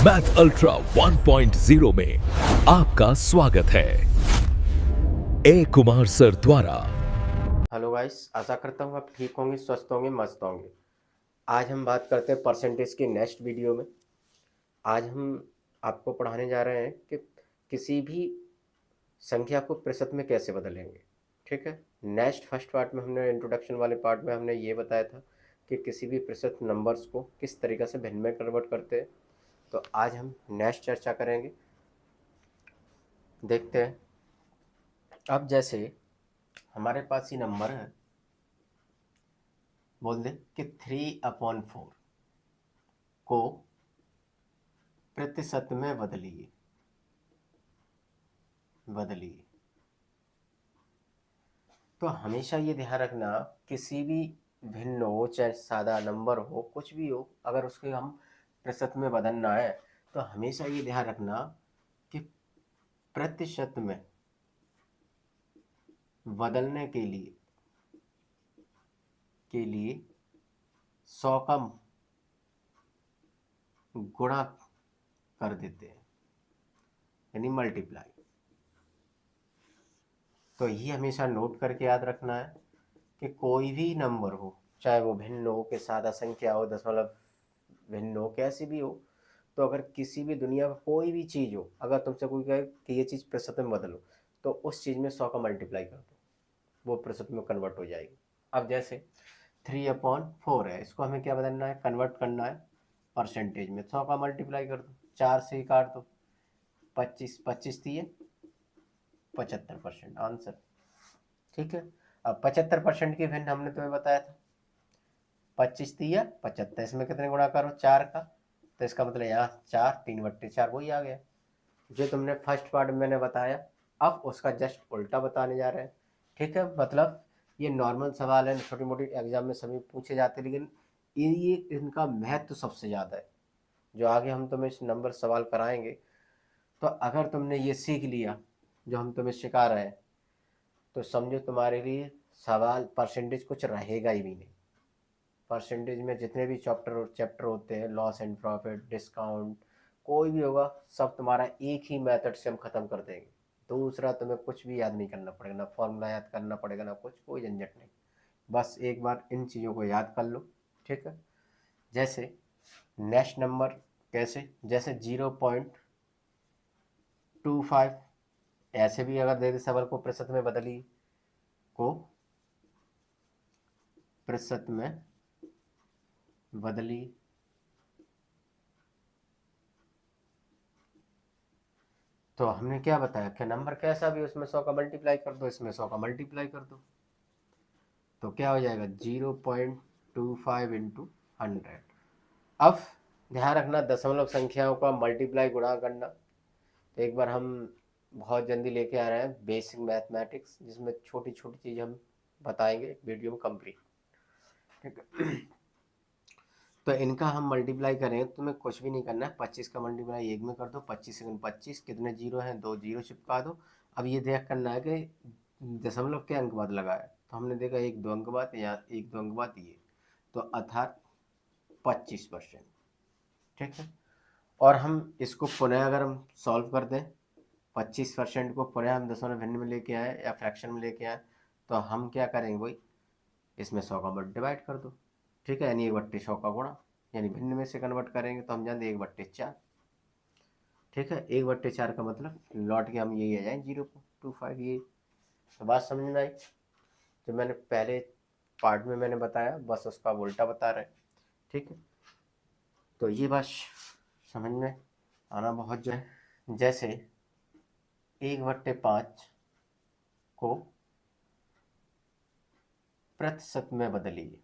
Math ultra 1.0 में आपका स्वागत है ए कुमार सर द्वारा। हेलो गाइस, आशा करता हूँ आप ठीक होंगे, स्वस्थ होंगे, मस्त होंगे। आज हम बात करते हैं परसेंटेज की नेक्स्ट वीडियो में। आज हम आपको पढ़ाने जा रहे हैं कि किसी भी संख्या को प्रतिशत में कैसे बदलेंगे। ठीक है। नेक्स्ट फर्स्ट पार्ट में हमने इंट्रोडक्शन वाले पार्ट में हमने ये बताया था कि किसी भी प्रतिशत नंबर्स को किस तरीक़े से भिन्न में कन्वर्ट करते हैं। तो आज हम नेक्स्ट चर्चा करेंगे। देखते हैं। अब जैसे हमारे पास ये नंबर है, बोल दें कि 3/4 को प्रतिशत में बदलिए। तो हमेशा ये ध्यान रखना, किसी भी भिन्न हो चाहे सादा नंबर हो, कुछ भी हो, अगर उसके हम प्रतिशत में बदलना है तो हमेशा ये ध्यान रखना कि प्रतिशत में बदलने के लिए 100 का गुणा कर देते हैं, यानी मल्टीप्लाई। तो ये हमेशा नोट करके याद रखना है कि कोई भी नंबर हो, चाहे वो भिन्न हो, कि सादा संख्या हो, दशमलव भिन्न हो, कैसी भी हो, तो अगर किसी भी दुनिया का कोई भी चीज़ हो, अगर तुमसे कोई कहे कि ये चीज़ प्रतिशत में बदलो, तो उस चीज़ में 100 का मल्टीप्लाई कर दो, वो प्रतिशत में कन्वर्ट हो जाएगी। अब जैसे 3/4 है, इसको हमें क्या बदलना है, कन्वर्ट करना है परसेंटेज में। 100 का मल्टीप्लाई कर दो, 4 से ही काट दो, 25 दिए 75% आंसर। ठीक है। अब 75% की भिन्न हमने तुम्हें बताया था, 25 दिया 75, इसमें कितने गुणा करो, 4 का, तो इसका मतलब यहाँ 4 3/4 वही आ गया जो तुमने फर्स्ट पार्ट में मैंने बताया। अब उसका जस्ट उल्टा बताने जा रहे हैं। ठीक है। मतलब ये नॉर्मल सवाल है, छोटी मोटी एग्जाम में सभी पूछे जाते हैं, लेकिन ये इनका महत्व सबसे ज़्यादा है। जो आगे हम तुम्हें इस नंबर सवाल कराएंगे, तो अगर तुमने ये सीख लिया जो हम तुम्हें सिखा रहे हैं, तो समझो तुम्हारे लिए सवाल परसेंटेज कुछ रहेगा ही भी नहीं। परसेंटेज में जितने भी चैप्टर होते हैं, लॉस एंड प्रॉफिट, डिस्काउंट, कोई भी होगा, सब तुम्हारा एक ही मेथड से हम ख़त्म कर देंगे। दूसरा तुम्हें कुछ भी याद नहीं करना पड़ेगा, ना फॉर्मूला याद करना पड़ेगा, ना कुछ, कोई झंझट नहीं। बस एक बार इन चीज़ों को याद कर लो। ठीक है। जैसे नेक्स्ट नंबर कैसे, जैसे 0.25, ऐसे भी अगर दे दे सवाल को प्रतिशत में बदलिए, को प्रतिशत में बदलिए, तो हमने क्या बताया कि नंबर कैसा भी उसमें 100 का मल्टीप्लाई कर दो, इसमें 100 का मल्टीप्लाई कर दो, तो क्या हो जाएगा 0.25 इंटू 100। अब ध्यान रखना, दशमलव संख्याओं का मल्टीप्लाई गुणा करना। तो एक बार हम बहुत जल्दी लेके आ रहे हैं बेसिक मैथमेटिक्स, जिसमें छोटी छोटी चीज़ हम बताएंगे वीडियो में कंप्लीट। ठीक है। तो इनका हम मल्टीप्लाई करें तो तुम्हें कुछ भी नहीं करना है, 25 का मल्टीप्लाई एक में कर दो, 25 सेकंड 25, कितने जीरो हैं, 2 जीरो चिपका दो। अब ये देख करना है कि दशमलव के अंक बाद लगाया, तो हमने देखा 1 2 अंक बाद, या 1 2 अंक बाद ये, तो अर्थात 25%। ठीक है। और हम इसको पुनः अगर हम सॉल्व कर दें, 25% को पुनः हम दशमलव भिन्न में लेके आए या फ्रैक्शन में लेके आए, तो हम क्या करेंगे भाई, इसमें 100 का डिवाइड कर दो। ठीक है। यानी 1/100 का गुणा, यानी भिन्न में से कन्वर्ट करेंगे तो हम जानते 1/4। ठीक है। 1/4 का मतलब लौट के हम यही आ जाए 0.25। ये तो बात समझ में आई, जो मैंने पहले पार्ट में मैंने बताया, बस उसका उल्टा बता रहे। ठीक है। तो ये बात समझ में आना बहुत जो है। जैसे 1/5 को प्रतिशत में बदलिए।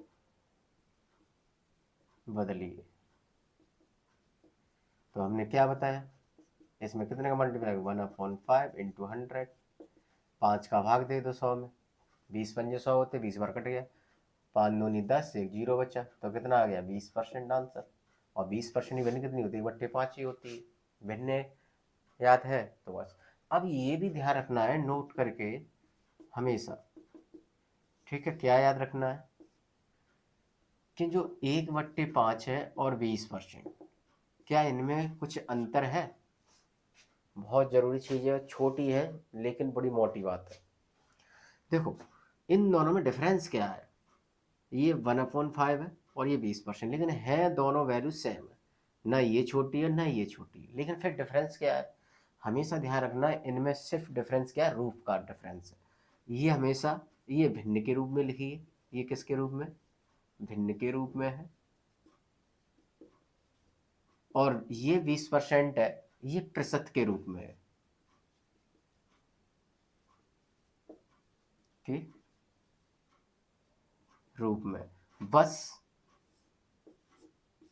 तो हमने क्या बताया, इसमें कितने का मल्टीप्लाई, 1/5 इंटू 100। 5 का भाग दे दो 100 में, 20 पंजे 100 होते, 20 बार कट गया, 5 दूनी 10, एक जीरो बचा, तो कितना आ गया 20% आंसर। और 20% की वैल्यू कितनी होती है, 1/5 ही होती है। भिन्न याद है तो बस। अब ये भी ध्यान रखना है नोट करके हमेशा। ठीक है। क्या याद रखना है कि जो 1/5 है और 20%, क्या इनमें कुछ अंतर है? बहुत ज़रूरी चीज़ है, छोटी है लेकिन बड़ी मोटी बात है। देखो इन दोनों में डिफरेंस क्या है, ये 1/5 है और ये 20%, लेकिन है दोनों वैल्यू सेम है, ना ये छोटी है ना ये छोटी है, लेकिन फिर डिफरेंस क्या है? हमेशा ध्यान रखना है इनमें सिर्फ डिफरेंस क्या है, रूप का डिफरेंस है। ये हमेशा ये भिन्न के रूप में लिखिए, ये किसके रूप में, भिन्न के रूप में है, और ये 20% है, ये प्रतिशत के रूप में है। ठीक, रूप में, बस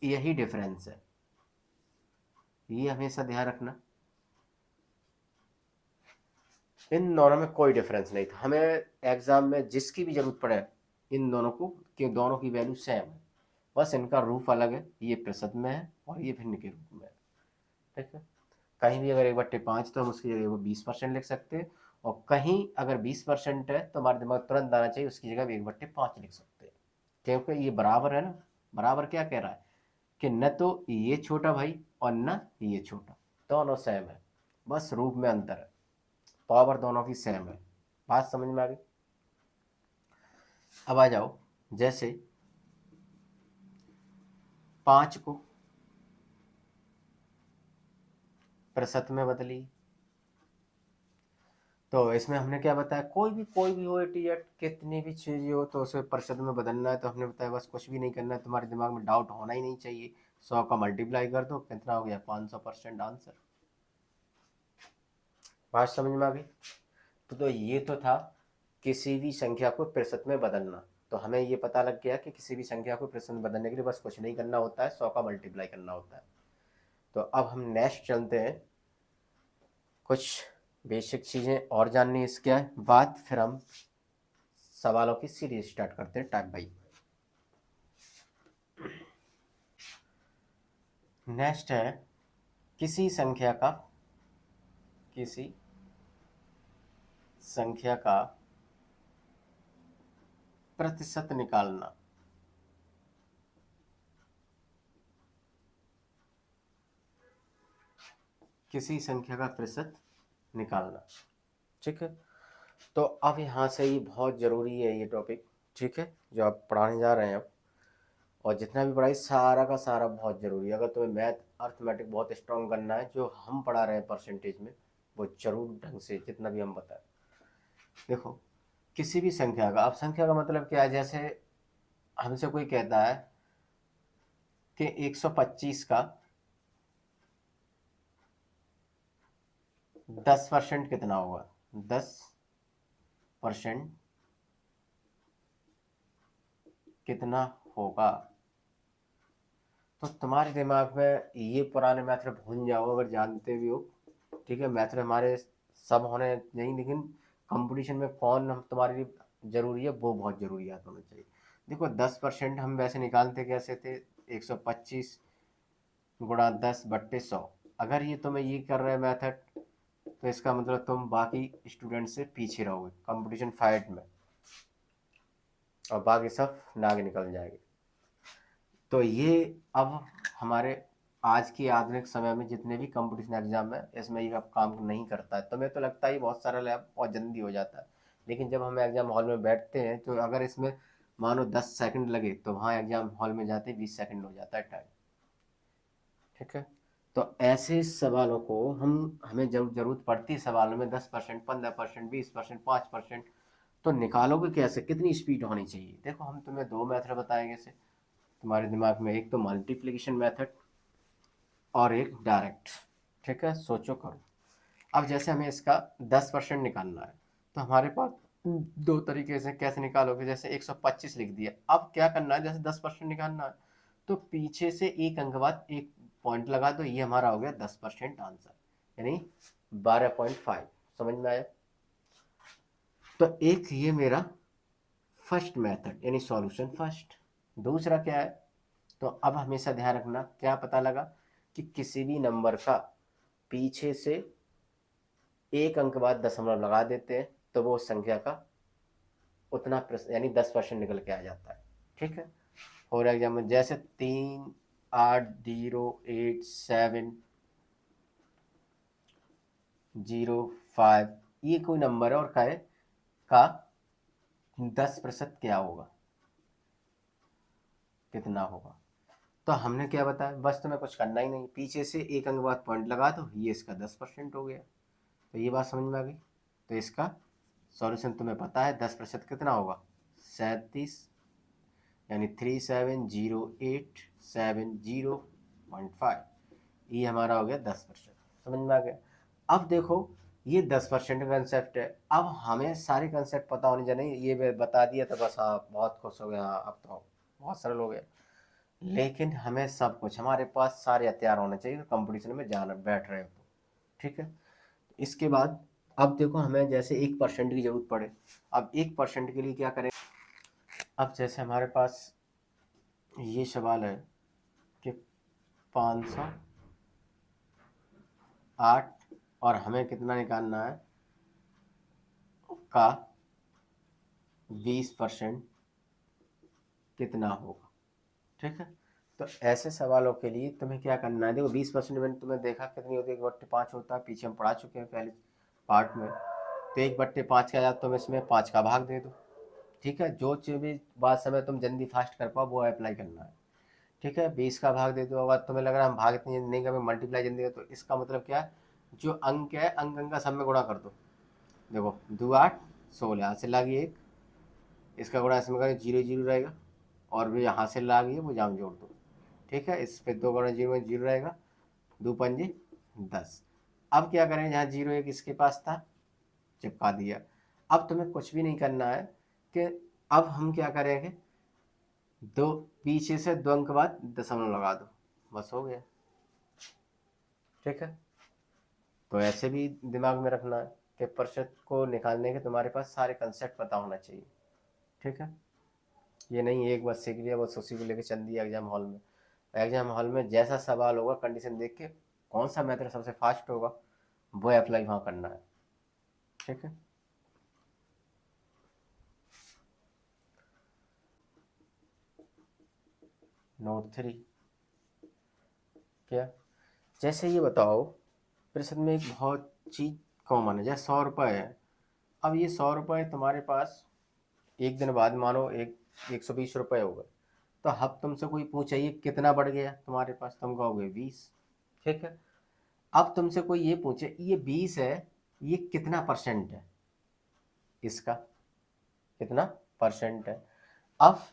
यही डिफरेंस है, ये हमेशा ध्यान रखना। इन दोनों में कोई डिफरेंस नहीं था, हमें एग्जाम में जिसकी भी जरूरत पड़े इन दोनों को कि दोनों की वैल्यू सेम है, बस इनका रूप अलग है, ये प्रतिशत में है और ये भिन्न के रूप में है। ठीक है, कहीं भी अगर 1/5 तो हम उसकी जगह वो 20% लिख सकते हैं, और कहीं अगर 20% है तो हमारे दिमाग तुरंत आना चाहिए उसकी जगह 1/5 लिख सकते हैं, क्योंकि ये बराबर है ना। बराबर क्या कह रहा है कि न तो ये छोटा भाई और न ये छोटा, दोनों सेम है, बस रूप में अंतर है, पावर दोनों की सेम है। बात समझ में आ गई? अब आ जाओ, जैसे 5 को प्रतिशत में बदली, तो इसमें हमने क्या बताया, कोई भी हो एटीएट कितनी भी चीज़ें हो तो उसे प्रतिशत में बदलना है, तो हमने बताया बस कुछ भी नहीं करना है, तुम्हारे दिमाग में डाउट होना ही नहीं चाहिए। 100 का मल्टीप्लाई कर दो, कितना हो गया, 500% आंसर। बात समझ में आ गई? तो ये तो था किसी भी संख्या को प्रतिशत में बदलना। तो हमें ये पता लग गया कि किसी भी संख्या को प्रतिशत में बदलने के लिए बस कुछ नहीं करना होता है, 100 का मल्टीप्लाई करना होता है। तो अब हम नेक्स्ट चलते हैं, कुछ बेसिक चीज़ें और जाननी है इसके बाद फिर हम सवालों की सीरीज स्टार्ट करते हैं टाइप बाई। नेक्स्ट है किसी संख्या का प्रतिशत निकालना। किसी संख्या का प्रतिशत निकालना, ठीक है। तो अब यहाँ से ये बहुत ज़रूरी है ये टॉपिक, ठीक है, जो आप पढ़ाने जा रहे हैं अब, और जितना भी पढ़ाई सारा का सारा बहुत ज़रूरी है। अगर तुम्हें मैथ अर्थमेटिक बहुत स्ट्रॉन्ग करना है, जो हम पढ़ा रहे हैं परसेंटेज में, वो जरूर ढंग से जितना भी हम बताएं। देखो किसी भी संख्या का, अब संख्या का मतलब क्या है, जैसे हमसे कोई कहता है कि 125 का 10% कितना होगा, 10% कितना होगा, तो तुम्हारे दिमाग में ये पुराने मैथड भूल जाओ अगर जानते भी हो, ठीक है। मैथड हमारे सब होने नहीं, लेकिन कंपटीशन में कौन हम तुम्हारे लिए ज़रूरी है वो बहुत ज़रूरी याद होना चाहिए। देखो 10% हम वैसे निकालते कैसे थे, 125 गुणा 10/100। अगर ये तुम्हें ये कर रहे मैथड, तो इसका मतलब तुम बाकी स्टूडेंट से पीछे रहोगे कंपटीशन फाइट में, और बाकी सब नागे निकल जाएंगे। तो ये अब हमारे आज के आधुनिक समय में जितने भी कंपटीशन एग्जाम है इसमें ये अब काम नहीं करता है। तुम्हें तो लगता है बहुत सारा लैब और जल्दी हो जाता है, लेकिन जब हम एग्जाम हॉल में बैठते हैं तो अगर इसमें मानो 10 सेकंड लगे तो वहाँ एग्जाम हॉल में जाते 20 सेकंड हो जाता है टाइम, ठीक है। तो ऐसे सवालों को हमें जरूरत पड़ती है, सवालों में 10%, 15%, 20%, 5%, तो निकालोगे कैसे, कितनी स्पीड होनी चाहिए। देखो हम तुम्हें दो मेथड बताएंगे से तुम्हारे दिमाग में, एक तो मल्टीप्लिकेशन मेथड और एक डायरेक्ट, ठीक है। सोचो करो, अब जैसे हमें इसका 10% निकालना है, तो हमारे पास दो तरीके से कैसे निकालोगे, जैसे 125 लिख दिया, अब क्या करना है, जैसे 10% निकालना है तो पीछे से एक अंक बाद एक पॉइंट लगा दो, ये हमारा हो गया 10% आंसर, यानी 12.5। समझ में आया? तो एक ये मेरा फर्स्ट मेथड यानी सॉल्यूशन फर्स्ट। दूसरा क्या है, तो अब हमेशा ध्यान रखना, क्या पता लगा कि किसी भी नंबर का पीछे से एक अंक बाद दशमलव लगा देते हैं तो वो उस संख्या का उतना यानी 10% निकल के आ जाता है, ठीक है। और एग्जाम्पल जैसे 3 8087005 ये कोई नंबर है और का है का 10% क्या होगा, कितना होगा। तो हमने क्या बताया, बस तुम्हें कुछ करना ही नहीं, पीछे से एक अंक बाद पॉइंट लगा दो, ये इसका 10% हो गया। तो ये बात समझ में आ गई। तो इसका सॉल्यूशन तुम्हें पता है 10% कितना होगा, 37, यानी 3708705, ये हमारा हो गया 10%। समझ में आ गया। अब देखो ये 10% का कंसेप्ट है, अब हमें सारे कंसेप्ट पता होने चाहिए, ये बता दिया तो बस आप बहुत खुश हो गए, हाँ अब तो बहुत सरल हो गया। लेकिन हमें सब कुछ, हमारे पास सारे हथियार होने चाहिए कंपटीशन में जाना बैठ रहे हो तो, ठीक है। इसके बाद अब देखो हमें जैसे 1% की जरूरत पड़े, अब 1% के लिए क्या करें। अब जैसे हमारे पास ये सवाल है कि 508 और हमें कितना निकालना है का 20% कितना होगा, ठीक है। तो ऐसे सवालों के लिए तुम्हें क्या करना है, देखो 20% मैंने तुम्हें देखा कितनी होती है, 1/5 होता है, पीछे हम पढ़ा चुके हैं पहले पार्ट में। तो 1/5 के आजाद तुम इसमें 5 का भाग दे दो, ठीक है। जो चीज़ भी बात समय तुम जल्दी फास्ट कर पाओ वो अप्लाई करना है, ठीक है। 20 का भाग दे दो, अगर तुम्हें लग रहा है हम भाग इतनी जल्दी नहीं करें, मल्टीप्लाई जल्दी करें, तो इसका मतलब क्या है, जो अंक है अंक अंक का सब में गुणा कर दो। देखो 2 8 16, यहाँ से लागी एक, इसका गुणा इसमें करें 0 0 रहेगा, और भी यहाँ से लागी है वो जाम जोड़ दो, ठीक है। इस पे 2 गुणा 0 में 0 रहेगा, 2 पंजे 10। अब क्या करें, जहाँ 0 एक इसके पास था चिपका दिया। अब तुम्हें कुछ भी नहीं करना है कि अब हम क्या करेंगे, दो पीछे से 2 अंक बाद दशमलव लगा दो, बस हो गया, ठीक है। तो ऐसे भी दिमाग में रखना है कि प्रतिशत को निकालने के तुम्हारे पास सारे कंसेप्ट पता होना चाहिए, ठीक है। ये नहीं एक बार सीख लिया बस उसी को लेके चल दिया एग्जाम हॉल में। एग्जाम हॉल में जैसा सवाल होगा कंडीशन देख के कौन सा मेथड सबसे फास्ट होगा वो अप्लाई वहाँ करना है, ठीक है। नोट 3 क्या, जैसे ये बताओ प्रतिशत में एक बहुत चीज़ कॉमन है, जैसे 100 रुपये है। अब ये 100 रुपये तुम्हारे पास एक दिन बाद मानो 120 रुपये हो गए, तो अब तुमसे कोई पूछे ये कितना बढ़ गया तुम्हारे पास, तुम कहोगे 20, ठीक है। अब तुमसे कोई ये पूछे ये 20 है, ये कितना परसेंट है, इसका कितना परसेंट है। अब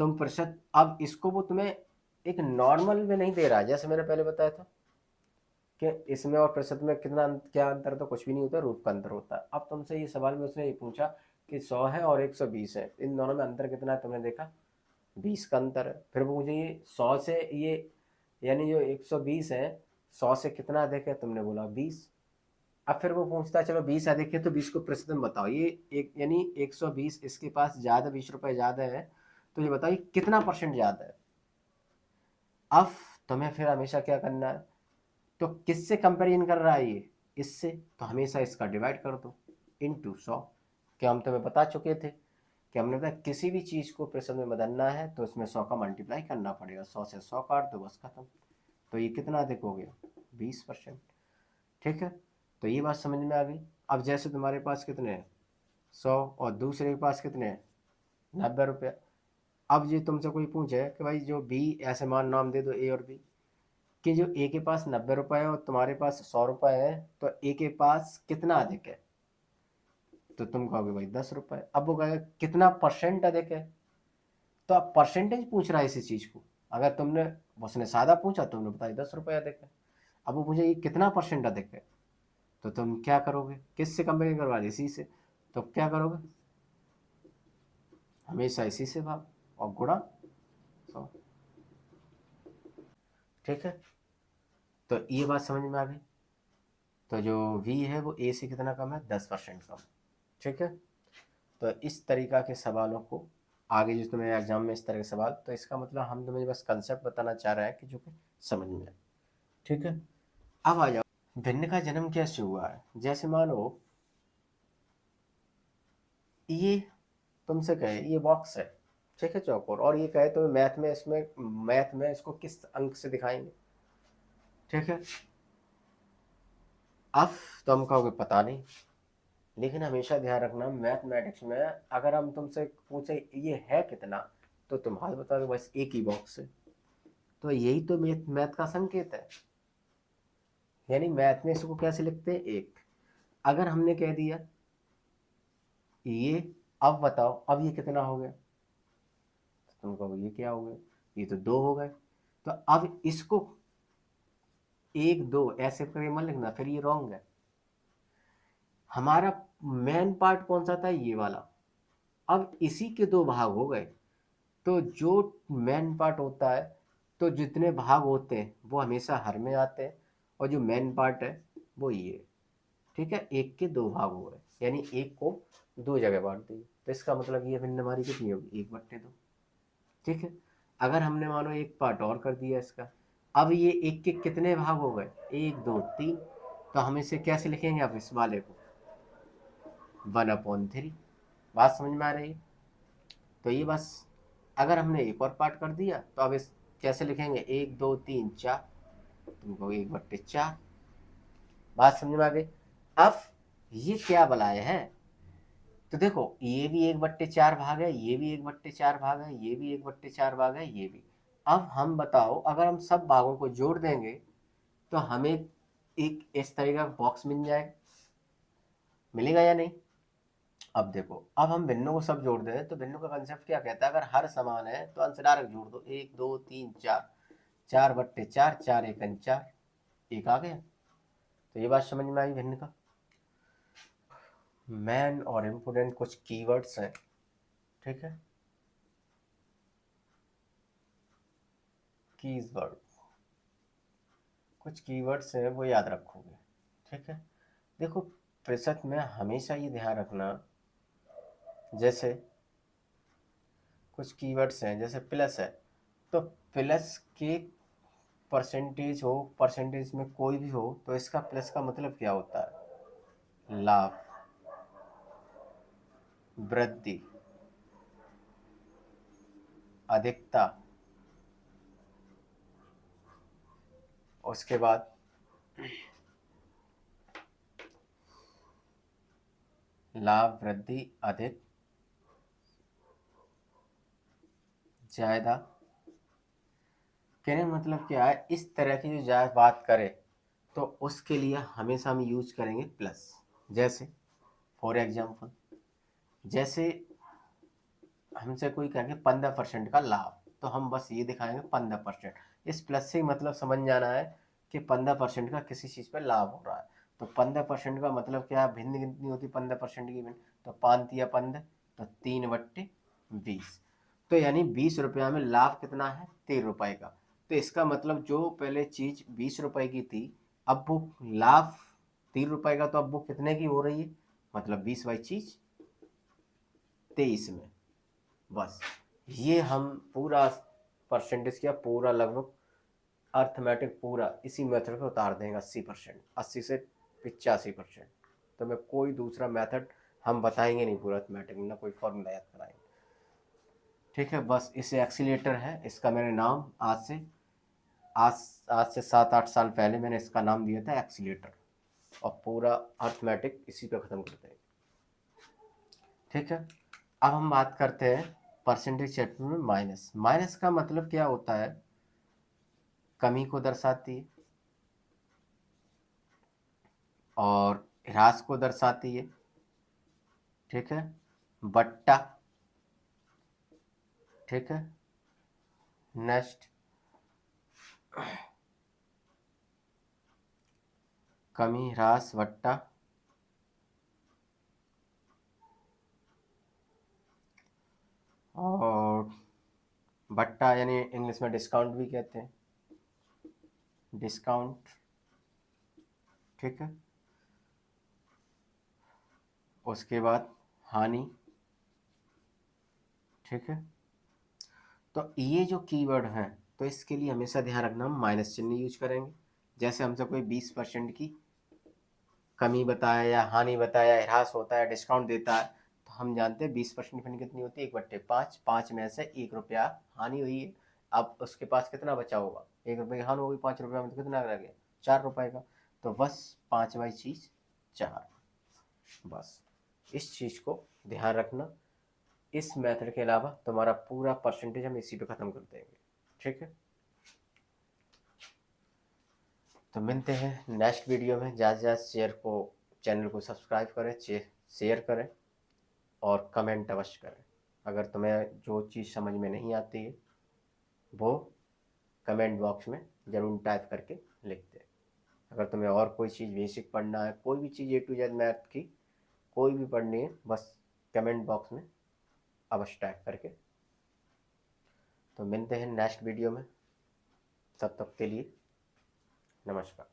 तुम प्रतिशत, अब इसको वो तुम्हें एक नॉर्मल में नहीं दे रहा है, जैसे मैंने पहले बताया था कि इसमें और प्रतिशत में कितना क्या अंतर, तो कुछ भी नहीं होता, रूप का अंतर होता है। अब तुमसे ये सवाल में उसने ये पूछा कि 100 है और 120 है, इन दोनों में अंतर कितना है, तुमने देखा 20 का अंतर है। फिर वो मुझे ये 100 से ये यानी जो 120 है 100 से कितना अधिक है, तुमने बोला 20। अब फिर वो पूछता है चलो 20 अधिक है तो 20 को प्रतिशत में बताओ, ये एक यानी 120 इसके पास ज़्यादा 20 रुपये ज़्यादा है, तो ये बताओ ये कितना परसेंट ज़्यादा है। अब तुम्हें फिर हमेशा क्या करना है, तो किससे कंपेरिजन कर रहा है ये, इससे, तो हमेशा इसका डिवाइड कर दो इंटू 100। क्या हम तुम्हें बता चुके थे कि हमने बताया किसी भी चीज़ को प्रतिशत में बदलना है तो उसमें 100 का मल्टीप्लाई करना पड़ेगा, 100 से 100 काट दो बस खत्म। तो ये कितना अधिक हो गया 20%, ठीक है। तो ये बात समझ में आ गई। अब जैसे तुम्हारे पास कितने हैं 100 और दूसरे के पास कितने हैं 90 रुपये। अब ये तुमसे कोई पूछे कि भाई जो बी, ऐसे मान नाम दे दो ए और बी, कि जो ए के पास 90 रुपये है और तुम्हारे पास 100 रुपये है, तो ए के पास कितना अधिक है, तो तुम कहोगे भाई 10 रुपये। अब वो कहेगा कितना परसेंट अधिक है, तो अब परसेंटेज पूछ रहा है इसी चीज़ को। अगर तुमने उसने सादा पूछा तुमने बताया 10 रुपये अधिक है, अब वो पूछे ये कितना परसेंट अधिक है, तो तुम क्या करोगे, किससे कंपेयर करवा दे, इसी से। तो क्या करोगे, हमेशा इसी से भाग और गुणा 100, ठीक है। तो ये बात समझ में आ गई। तो जो v है वो a से कितना कम है, 10% कम, ठीक है। तो इस तरीक़ा के सवालों को आगे जो तुम्हें एग्जाम में इस तरह के सवाल, तो इसका मतलब हम तुम्हें बस कंसेप्ट बताना चाह रहे हैं कि जो कि समझ में आए, ठीक है। अब आ जाओ भिन्न का जन्म कैसे हुआ है। जैसे मानो ये तुमसे कहे ये बॉक्स है, ठीक है चौकोर, और ये कहे तो मैथ में इसको किस अंक से दिखाएंगे, ठीक है। अब तो हम कहोगे पता नहीं, लेकिन हमेशा ध्यान रखना मैथमेटिक्स में अगर हम तुमसे पूछे ये है कितना, तो तुम हाथ बता दो बस एक ही बॉक्स है, तो यही तो मैथ का संकेत है। यानी मैथ में इसको कैसे लिखते हैं, एक। अगर हमने कह दिया ये, अब बताओ अब ये कितना हो गया, तो तुम कहोगे ये क्या हो गया, ये तो दो हो गए। तो अब इसको एक दो ऐसे करके मत लिखना, फिर ये रॉन्ग है। हमारा मेन पार्ट कौन सा था, ये वाला। अब इसी के दो भाग हो गए, तो जो मेन पार्ट होता है, तो जितने भाग होते हैं वो हमेशा हर में आते हैं, और जो मेन पार्ट है वो ये, ठीक है। एक के दो भाग हो गए, यानी एक को दो जगह बांट दी, तो इसका मतलब ये भिन्न हमारी कितनी होगी, 1/2, ठीक है। अगर हमने मानो एक पार्ट और कर दिया इसका, अब ये एक के कितने भाग हो गए, 1 2 3, तो हम इसे कैसे लिखेंगे, अब इस वाले को 1/3। बात समझ में आ रही है। तो ये बस, अगर हमने एक और पार्ट कर दिया तो अब इस कैसे लिखेंगे, 1 2 3 4, तुमको 1/4। बात समझ में आ गई। अब ये क्या बनाए हैं, तो देखो ये भी 1/4 भाग है, ये भी 1/4 भाग है, ये भी 1/4 भाग है, ये भी। अब हम बताओ अगर हम सब भागों को जोड़ देंगे तो हमें एक इस तरह का बॉक्स मिल जाएगा, मिलेगा या नहीं। अब देखो, अब हम भिन्नों को सब जोड़ दें, तो भिन्नों का कंसेप्ट क्या कहता है, अगर हर समान है तो अंश डायरेक्ट जोड़ दो, 1 2 3 4, 4/4, 4 × 4, एक आ गया। तो ये बात समझ में आई भिन्न का। मैन और इम्पोर्टेंट कुछ कीवर्ड्स हैं, ठीक है, कीवर्ड, कुछ कीवर्ड्स हैं वो याद रखोगे, ठीक है। देखो प्रतिशत में हमेशा ये ध्यान रखना, जैसे कुछ कीवर्ड्स हैं जैसे प्लस है, तो प्लस के परसेंटेज हो, परसेंटेज में कोई भी हो, तो इसका प्लस का मतलब क्या होता है, लाभ, वृद्धि, अधिकता, उसके बाद लाभ, वृद्धि, अधिक, ज्यादा। कहने का मतलब क्या है, इस तरह की जो ज्यादा बात करें तो उसके लिए हमेशा हम यूज करेंगे प्लस। जैसे फॉर एग्जाम्पल, जैसे हमसे कोई कहेंगे 15% का लाभ, तो हम बस ये दिखाएंगे 15%। इस प्लस से मतलब समझ जाना है कि 15% का किसी चीज़ पर लाभ हो रहा है। तो 15% का मतलब क्या है, भिन्न कितनी होती है 15% की भिन्न, तो 5×15, तो 3/20। तो यानी 20 रुपया में लाभ कितना है, 13 रुपये का। तो इसका मतलब जो पहले चीज़ 20 रुपये की थी, अब वो लाभ 13 रुपये का, तो अब वो कितने की हो रही है, मतलब 20/23 में। बस ये हम पूरा परसेंटेज किया, पूरा लगभग अर्थमेटिक पूरा इसी मेथड पे उतार देंगे 80%, 80 से 85%। तो मैं कोई दूसरा मेथड हम बताएंगे नहीं पूरा अर्थमेटिक में, ना कोई फॉर्मूला याद कराएंगे, ठीक है। बस इसे एक्सीलेटर है, इसका मैंने नाम आज से 7 8 साल पहले मैंने इसका नाम दिया था एक्सीलेटर, और पूरा अर्थमेटिक इसी पे ख़त्म करते हैं, ठीक है। अब हम बात करते हैं परसेंटेज चैप्टर में माइनस। माइनस का मतलब क्या होता है, कमी को दर्शाती है और ह्रास को दर्शाती है, ठीक है। बट्टा, ठीक है। नेक्स्ट कमी, ह्रास, बट्टा, और बट्टा यानी इंग्लिश में डिस्काउंट भी कहते हैं, डिस्काउंट, ठीक है। उसके बाद हानि, ठीक है। तो ये जो कीवर्ड हैं, तो इसके लिए हमेशा ध्यान रखना हम माइनस चिन्ह यूज करेंगे। जैसे हमसे कोई 20% की कमी बताया या हानि बताया, ह्रास होता है, डिस्काउंट देता है, तो हम जानते हैं 20% डिफरेंस कितनी होती है, 1/5। 5 में से 1 रुपया हानि हुई है। अब उसके पास कितना बचा होगा, 1 रुपये की हानि होगी, 5 रुपया में तो कितना रह गया, 4 रुपये का। तो बस 5/4। बस इस चीज़ को ध्यान रखना। इस मेथड के अलावा तुम्हारा पूरा परसेंटेज हम इसी पे ख़त्म कर देंगे, ठीक है। तो मिलते हैं नेक्स्ट वीडियो में। ज़्यादा से ज़्यादा चैनल को सब्सक्राइब करें, शेयर करें और कमेंट अवश्य करें। अगर तुम्हें जो चीज़ समझ में नहीं आती है वो कमेंट बॉक्स में ज़रूर टाइप करके लिख दे। अगर तुम्हें और कोई चीज़ बेसिक पढ़ना है, कोई भी चीज़ A to Z मैथ की कोई भी पढ़नी है, बस कमेंट बॉक्स में अवश्य टाइप करके। तो मिलते हैं नेक्स्ट वीडियो में, तब तक के लिए नमस्कार।